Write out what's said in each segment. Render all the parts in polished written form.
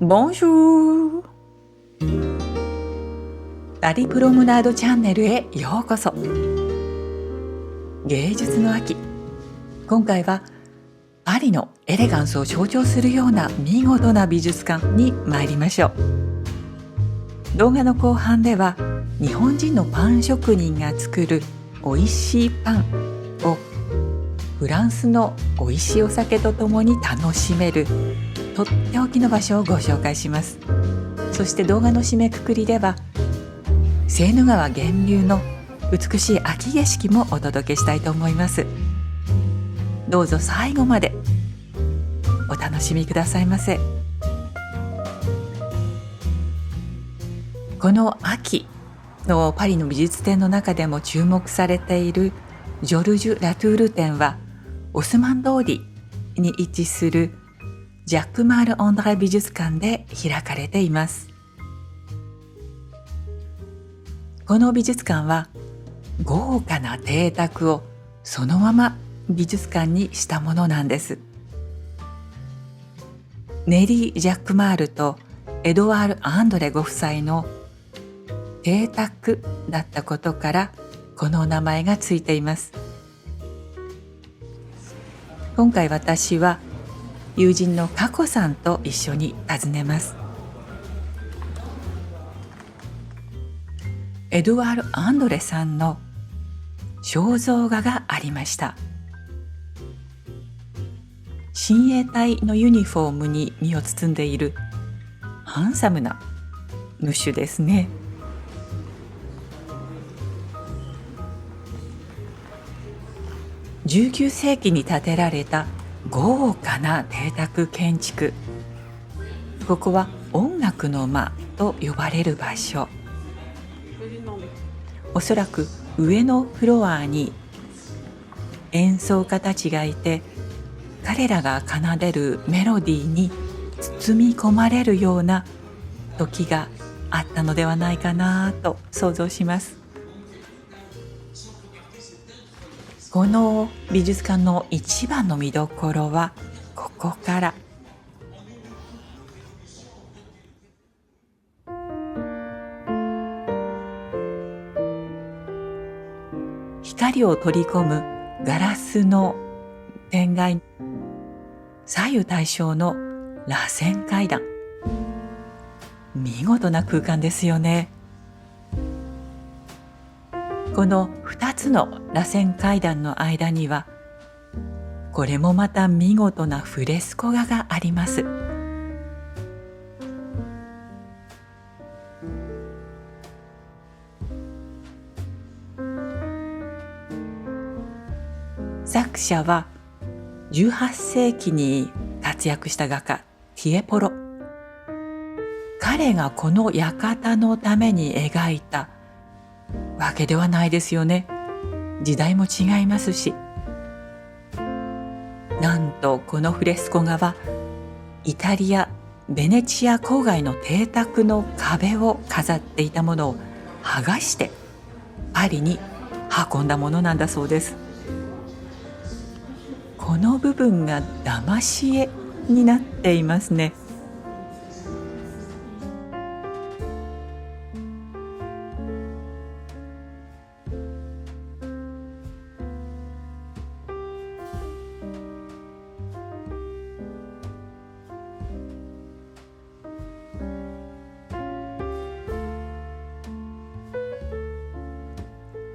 ボンジュール。パリプロムナードチャンネルへようこそ。芸術の秋、今回はパリのエレガンスを象徴するような見事な美術館に参りましょう。動画の後半では日本人のパン職人が作るおいしいパンをフランスのおいしいお酒とともに楽しめるとっておきの場所をご紹介します。そして動画の締めくくりではセーヌ川源流の美しい秋景色もお届けしたいと思います。どうぞ最後までお楽しみくださいませ。この秋のパリの美術展の中でも注目されているジョルジュ・ラトゥール展はオスマン通りに位置するジャック・マール・オンドレ美術館で開かれています。この美術館は豪華な邸宅をそのまま美術館にしたものなんです。ネリー・ジャック・マールとエドワール・アンドレご夫妻の邸宅だったことからこの名前がついています。今回私は友人の佳子さんと一緒に訪ねます。エドワール・アンドレさんの肖像画がありました。親衛隊のユニフォームに身を包んでいるハンサムな主ですね。19世紀に建てられた豪華な邸宅建築。ここは音楽の間と呼ばれる場所。おそらく上のフロアに演奏家たちがいて、彼らが奏でるメロディーに包み込まれるような時があったのではないかなと想像します。この美術館の一番の見どころはここから。光を取り込むガラスの天蓋、左右対称の螺旋階段。見事な空間ですよね。この2つの螺旋階段の間にはこれもまた見事なフレスコ画があります。作者は18世紀に活躍した画家ティエポロ。彼がこの館のために描いたわけではないですよね。時代も違いますし、なんとこのフレスコ画はイタリア・ベネチア郊外の邸宅の壁を飾っていたものを剥がしてパリに運んだものなんだそうです。この部分が騙し絵になっていますね。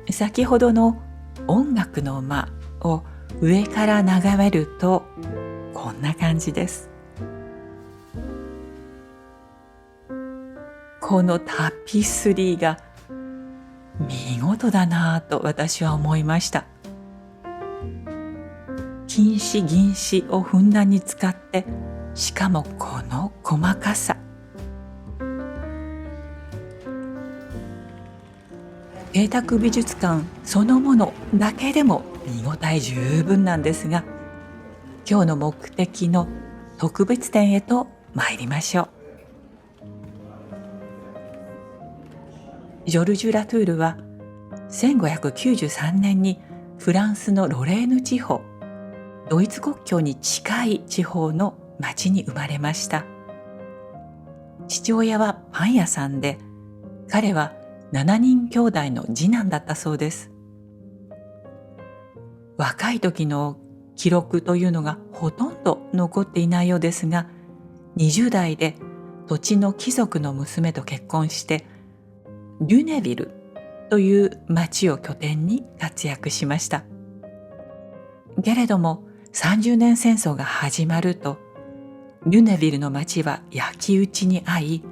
先ほどの音楽の間を上から眺めるとこんな感じです。このタピスリーが見事だなぁと私は思いました。金糸銀糸をふんだんに使って、しかもこの細かさ。邸宅美術館そのものだけでも見応え十分なんですが、今日の目的の特別展へと参りましょう。ジョルジュ・ラトゥールは1593年にフランスのロレーヌ地方、ドイツ国境に近い地方の町に生まれました。父親はパン屋さんで、彼は7人兄弟の次男だったそうです。若い時の記録というのがほとんど残っていないようですが、20代で土地の貴族の娘と結婚して、リュネビルという町を拠点に活躍しました。けれども30年戦争が始まると、リュネビルの町は焼き討ちに遭い、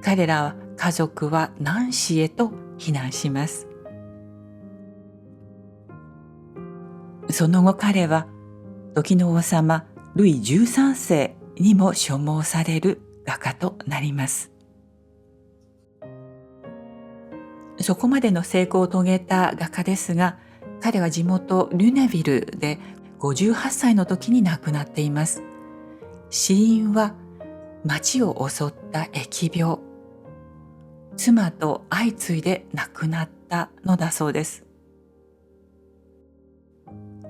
彼らは家族はナンシーへと避難します。その後彼は時の王様ルイ13世にも所望される画家となります。そこまでの成功を遂げた画家ですが、彼は地元リュネビルで58歳の時に亡くなっています。死因は町を襲った疫病。妻と相次いで亡くなったのだそうです。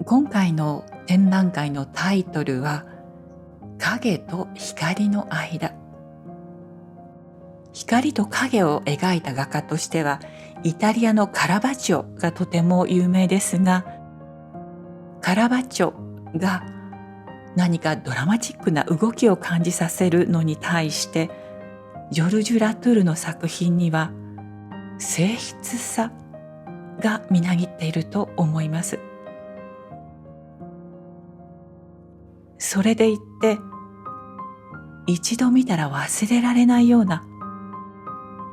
今回の展覧会のタイトルは影と光の間。光と影を描いた画家としてはイタリアのカラバッチョがとても有名ですが、カラバッチョが何かドラマチックな動きを感じさせるのに対して、ジョルジュ・ラトゥールの作品には静筆さがみなぎっていると思います。それでいって一度見たら忘れられないような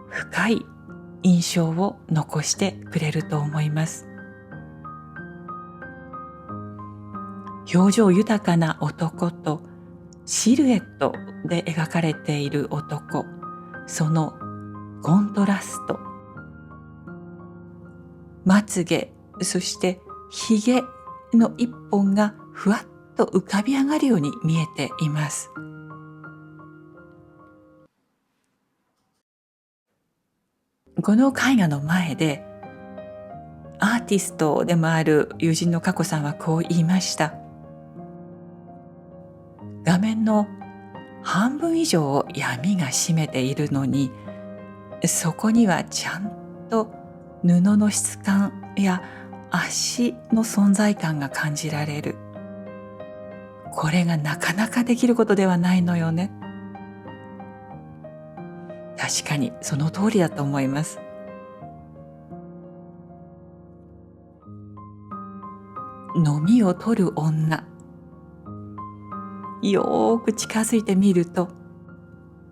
深い印象を残してくれると思います。表情豊かな男とシルエットで描かれている男、そのコントラスト、まつげ、そしてひげの一本がふわっと浮かび上がるように見えています。この絵画の前でアーティストでもある友人の佳子さんはこう言いました。画面の半分以上を闇が占めているのに、そこにはちゃんと布の質感や足の存在感が感じられる。これがなかなかできることではないのよね。確かにその通りだと思います。飲みを取る女、よーく近づいてみると、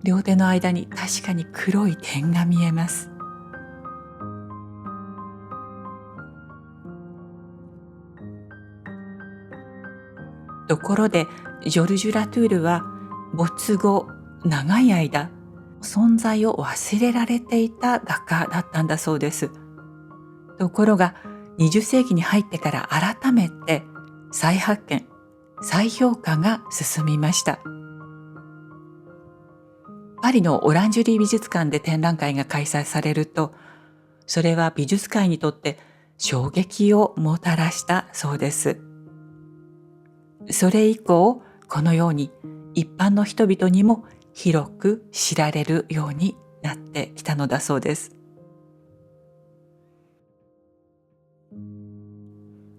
両手の間に確かに黒い点が見えます。ところでジョルジュ・ラトゥールは没後長い間存在を忘れられていた画家だったんだそうです。ところが20世紀に入ってから改めて再発見、再評価が進みました。パリのオランジュリー美術館で展覧会が開催されると、それは美術界にとって衝撃をもたらしたそうです。それ以降、このように一般の人々にも広く知られるようになってきたのだそうです。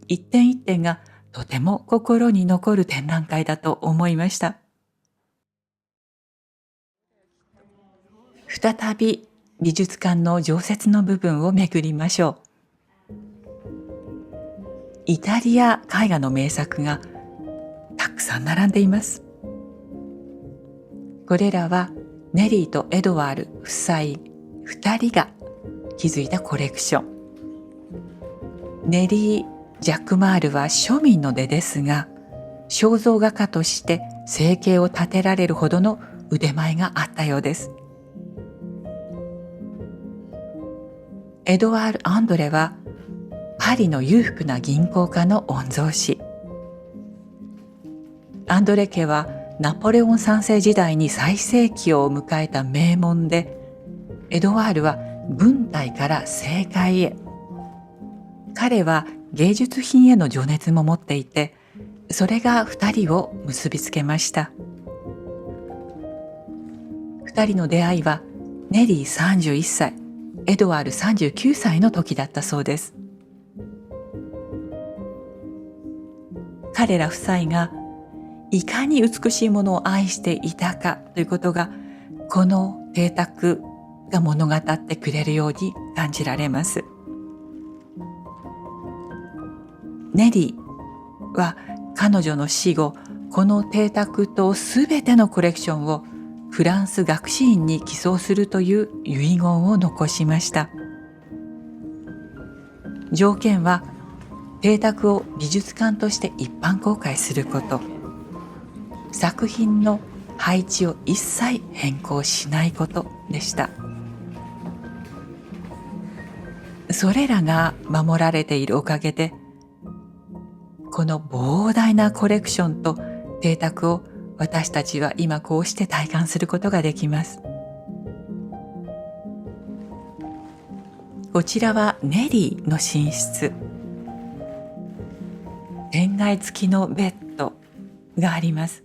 一点一点がとても心に残る展覧会だと思いました。再び美術館の常設の部分を巡りましょう。イタリア絵画の名作がたくさん並んでいます。これらはネリーとエドワール夫妻2人が築いたコレクション。ネリー・ジャックマールは庶民の出ですが、肖像画家として生計を立てられるほどの腕前があったようです。エドワール・アンドレはパリの裕福な銀行家の御曹司。アンドレ家はナポレオン3世時代に最盛期を迎えた名門で、エドワールは軍隊から政界へ。彼は芸術品への情熱も持っていて、それが2人を結びつけました。2人の出会いはネリー31歳、エドワール39歳の時だったそうです。彼ら夫妻がいかに美しいものを愛していたかということが、この邸宅が物語ってくれるように感じられます。ネリーは彼女の死後、この邸宅とすべてのコレクションをフランス学士院に寄贈するという遺言を残しました。条件は、邸宅を美術館として一般公開すること、作品の配置を一切変更しないことでした。それらが守られているおかげで、この膨大なコレクションと邸宅を私たちは今こうして体感することができます。こちらはネリーの寝室。天蓋付きのベッドがあります。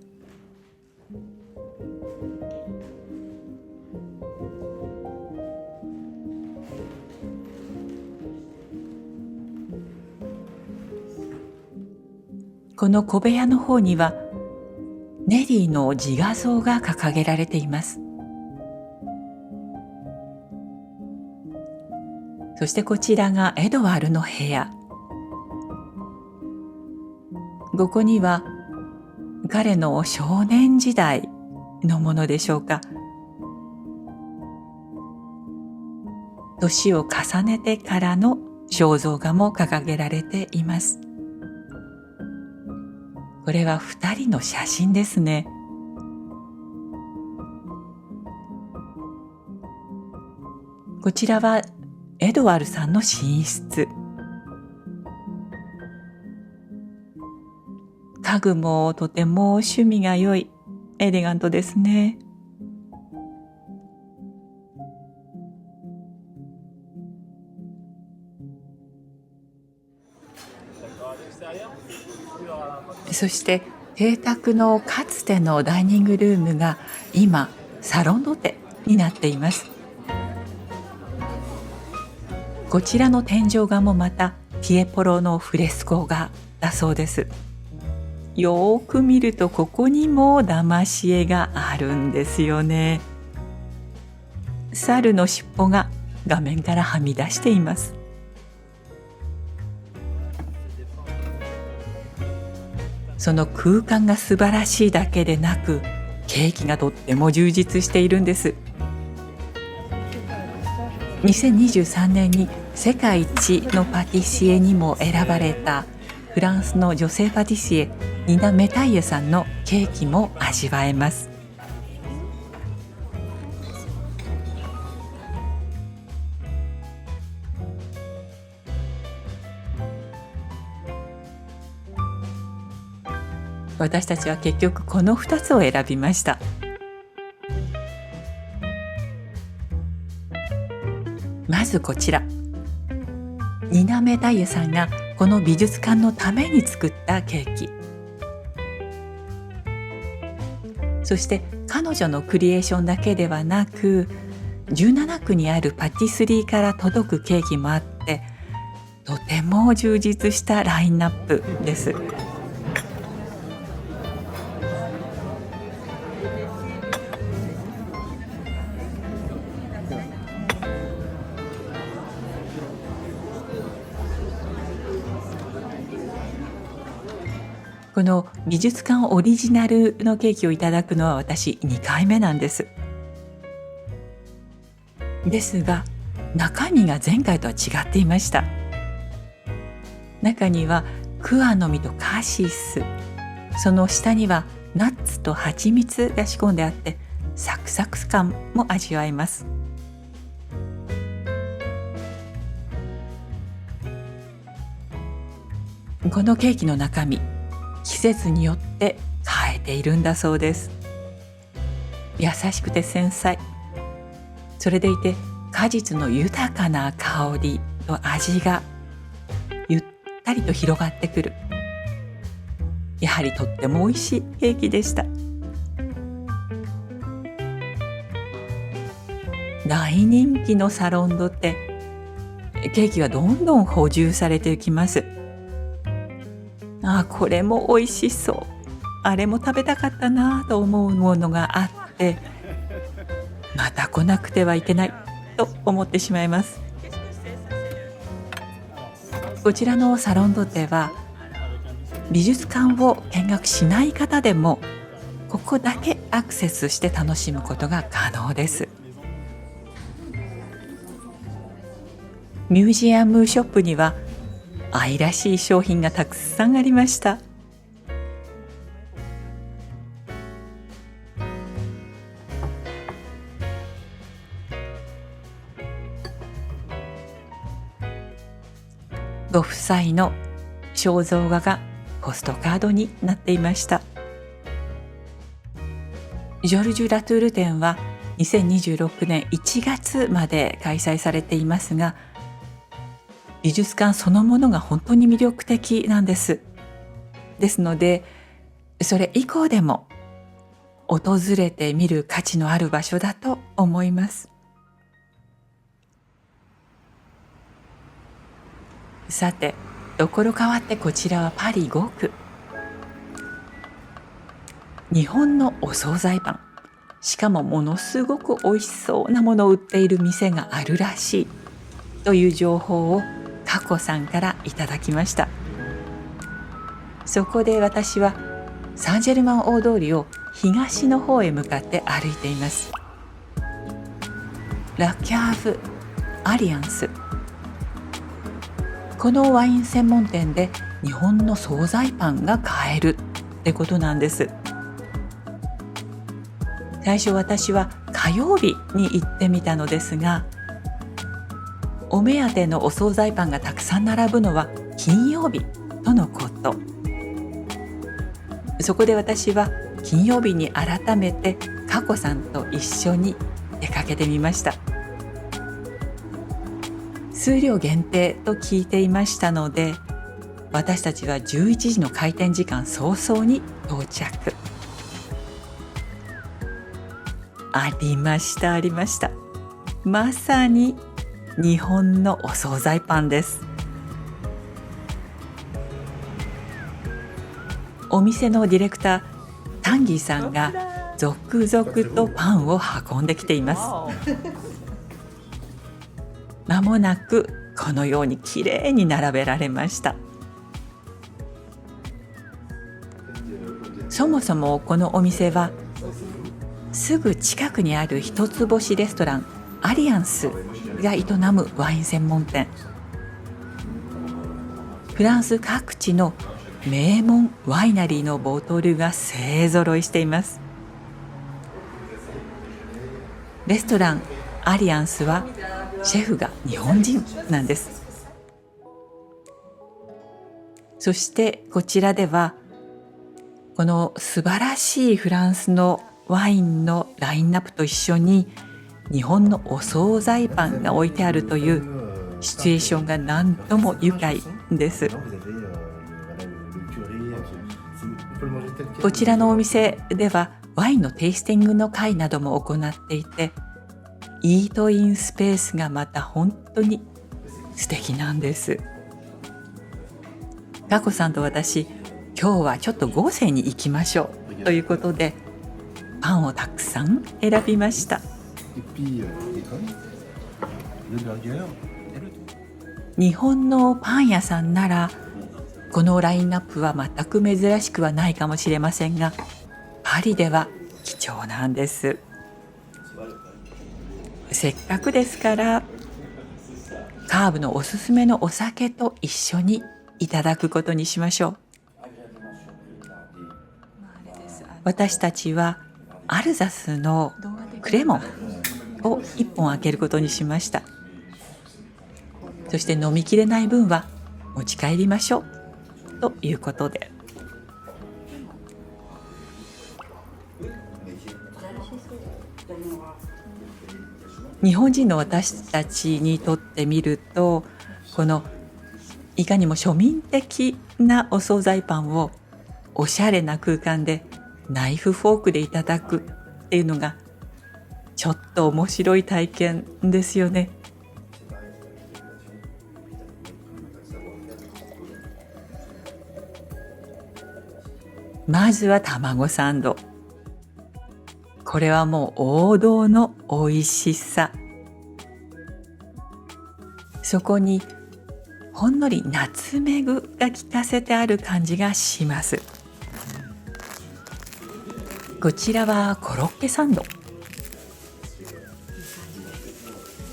この小部屋の方にはネリーの自画像が掲げられています。そしてこちらがエドワールの部屋。ここには彼の少年時代のものでしょうか。年を重ねてからの肖像画も掲げられています。これは2人の写真ですね。こちらはエドワールさんの寝室。家具もとても趣味が良い、エレガントですね。そして邸宅のかつてのダイニングルームが今サロンドテになっています。こちらの天井画もまたティエポロのフレスコ画だそうです。よーく見るとここにも騙し絵があるんですよね。猿の尻尾が画面からはみ出しています。その空間が素晴らしいだけでなく、ケーキがとっても充実しているんです。2023年に世界一のパティシエにも選ばれたフランスの女性パティシエニナ・メタイエさんのケーキも味わえます。私たちは結局この2つを選びました。まずこちら、ニナ・メタイエさんがこの美術館のために作ったケーキ。そして彼女のクリエーションだけではなく、17区にあるパティスリーから届くケーキもあって、とても充実したラインナップです。この美術館オリジナルのケーキをいただくのは私2回目なんです。ですが中身が前回とは違っていました。中にはクアの実とカシス、その下にはナッツと蜂蜜が仕込んであってサクサク感も味わえます。このケーキの中身、季節によって変えているんだそうです。優しくて繊細、それでいて果実の豊かな香りと味がゆったりと広がってくる。やはりとっても美味しいケーキでした。大人気のサロンドテ、ケーキはどんどん補充されていきます。これも美味しそう、あれも食べたかったなと思うものがあって、また来なくてはいけないと思ってしまいます。こちらのサロンドテは美術館を見学しない方でもここだけアクセスして楽しむことが可能です。ミュージアムショップには愛らしい商品がたくさんありました。ご夫妻の肖像画がポストカードになっていました。ジョルジュ・ラトゥール展は2026年1月まで開催されていますが、美術館そのものが本当に魅力的なんです。ですので、それ以降でも訪れてみる価値のある場所だと思います。さて、ところ変わってこちらはパリ5区。日本のお惣菜パン、しかもものすごく美味しそうなものを売っている店があるらしいという情報を佳子さんからいただきました。そこで私はサンジェルマン大通りを東の方へ向かって歩いています。ラ・キャーヴ・アリアンス、このワイン専門店で日本の惣菜パンが買えるってことなんです。最初私は火曜日に行ってみたのですが、お目当てのお惣菜パンがたくさん並ぶのは金曜日とのこと。そこで私は金曜日に改めて佳子さんと一緒に出かけてみました。数量限定と聞いていましたので、私たちは11時の開店時間早々に到着。ありましたありました。まさに日本のお惣菜パンです。お店のディレクタータンギーさんが続々とパンを運んできています。まもなくこのようにきれいに並べられました。そもそもこのお店はすぐ近くにある一つ星レストランアリアンスが営むワイン専門店。フランス各地の名門ワイナリーのボトルが勢ぞろいしています。レストランアリアンスはシェフが日本人なんです。そしてこちらではこの素晴らしいフランスのワインのラインナップと一緒に日本のお惣菜パンが置いてあるというシチュエーションが何とも愉快です。こちらのお店ではワインのテイスティングの会なども行っていて、イートインスペースがまた本当に素敵なんです。佳子さんと私、今日はちょっと豪勢に行きましょうということでパンをたくさん選びました。日本のパン屋さんならこのラインナップは全く珍しくはないかもしれませんが、パリでは貴重なんです。せっかくですからカーブのおすすめのお酒と一緒にいただくことにしましょう。私たちはアルザスのクレモンを1本開けることにしました。そして飲みきれない分は持ち帰りましょうということで、日本人の私たちにとってみると、このいかにも庶民的なお惣菜パンをおしゃれな空間でナイフフォークでいただくっていうのがちょっと面白い体験ですよね。まずは卵サンド。これはもう王道の美味しさ。そこにほんのりナツメグが効かせてある感じがします。こちらはコロッケサンド。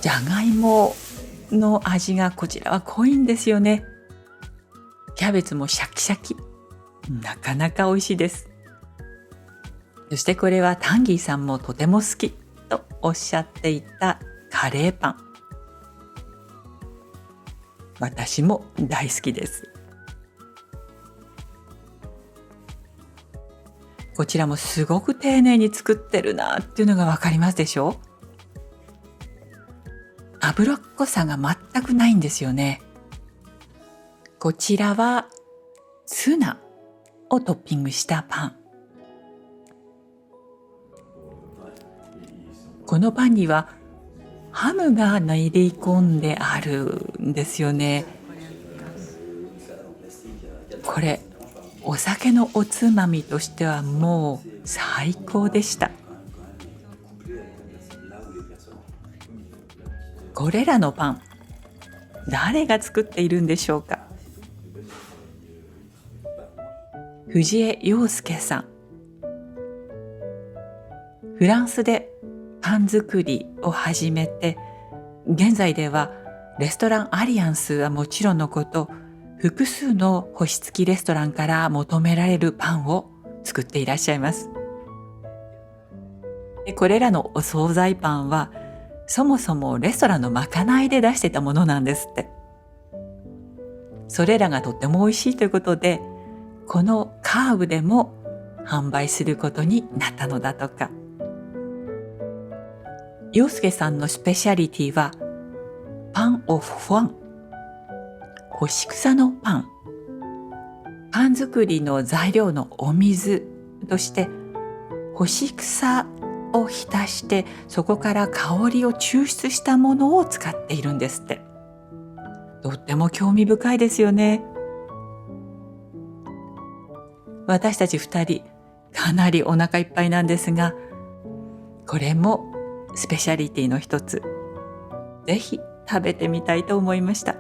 じゃがいもの味がこちらは濃いんですよね。キャベツもシャキシャキ。なかなか美味しいです。そしてこれはタンギーさんもとても好きとおっしゃっていたカレーパン。私も大好きです。こちらもすごく丁寧に作ってるなっていうのがわかりますでしょ。脂っこさが全くないんですよね。こちらはツナをトッピングしたパン。このパンにはハムが練り込んであるんですよね。これお酒のおつまみとしてはもう最高でした。これらのパン、誰が作っているんでしょうか。藤江陽介さん。フランスでパン作りを始めて、現在ではレストランアリアンスはもちろんのこと、複数の星付きレストランから求められるパンを作っていらっしゃいます。でこれらのお惣菜パンはそもそもレストランのまかないで出してたものなんですって。それらがとっても美味しいということで、このカーブでも販売することになったのだとか。陽介さんのスペシャリティはパンオフファン、干し草のパン。パン作りの材料のお水として干し草を浸して、そこから香りを抽出したものを使っているんですって。とっても興味深いですよね。私たち2人かなりお腹いっぱいなんですが、これもスペシャリティの一つ。ぜひ食べてみたいと思いました。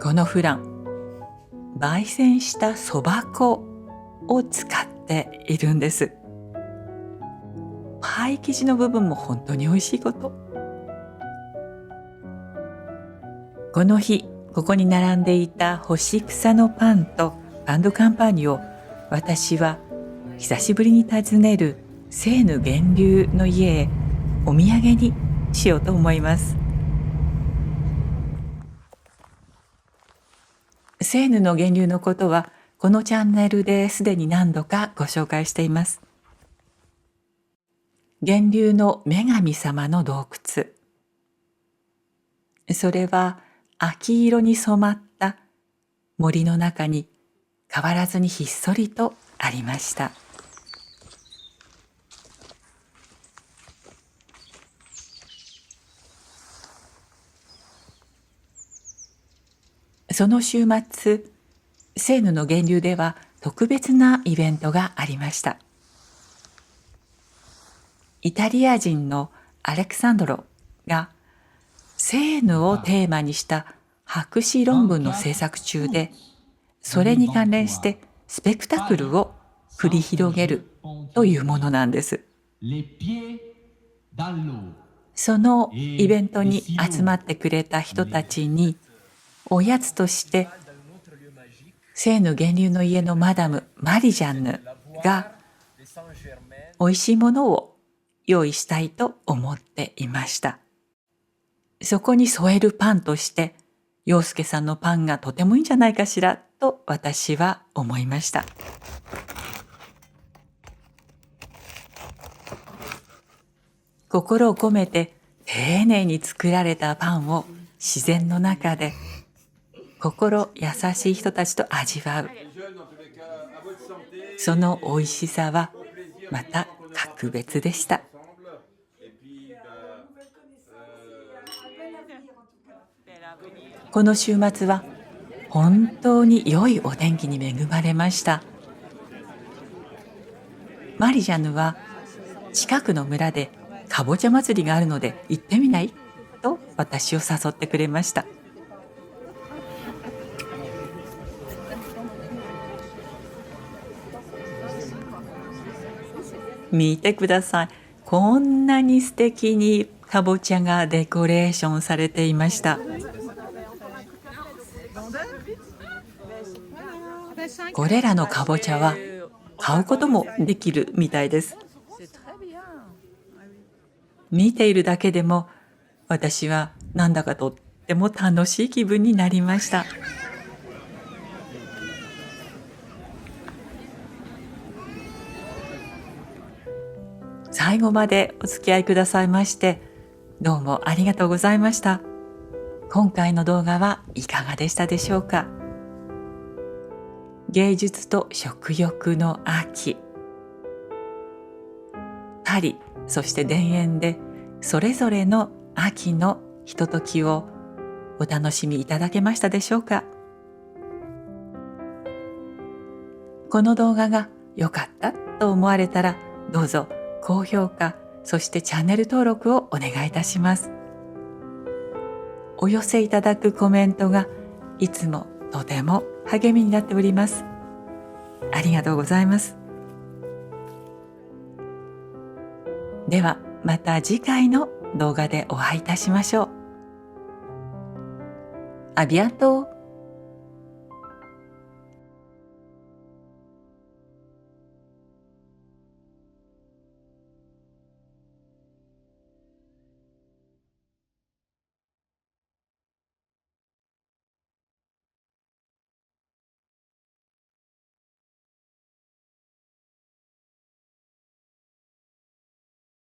このフラン、焙煎したそば粉を使っているんです。パイ生地の部分も本当に美味しいこと。この日、ここに並んでいた干し草のパンとパンドカンパーニュを私は久しぶりに訪ねるセーヌ源流の家へお土産にしようと思います。セーヌの源流のことはこのチャンネルですでに何度かご紹介しています。源流の女神様の洞窟。それは秋色に染まった森の中に変わらずにひっそりとありました。その週末、セーヌの源流では特別なイベントがありました。イタリア人のアレクサンドロがセーヌをテーマにした博士論文の制作中で、それに関連してスペクタクルを繰り広げるというものなんです。そのイベントに集まってくれた人たちに、おやつとしてセーヌ源流の家のマダムマリジャンヌが美味しいものを用意したいと思っていました。そこに添えるパンとして陽介さんのパンがとてもいいんじゃないかしらと私は思いました。心を込めて丁寧に作られたパンを自然の中で心優しい人たちと味わう。その美味しさはまた格別でした。この週末は本当に良いお天気に恵まれました。マリジャヌは近くの村でかぼちゃ祭りがあるので行ってみないと私を誘ってくれました。見てください。こんなに素敵にかぼちゃがデコレーションされていました。これらのかぼちゃは買うこともできるみたいです。見ているだけでも私はなんだかとっても楽しい気分になりました。最後までお付き合いくださいましてどうもありがとうございました。今回の動画はいかがでしたでしょうか。芸術と食欲の秋、パリ、そして田園でそれぞれの秋のひとときをお楽しみいただけましたでしょうか。この動画が良かったと思われたらどうぞ高評価、そしてチャンネル登録をお願いいたします。お寄せいただくコメントがいつもとても励みになっております。ありがとうございます。ではまた次回の動画でお会いいたしましょう。アビアントー。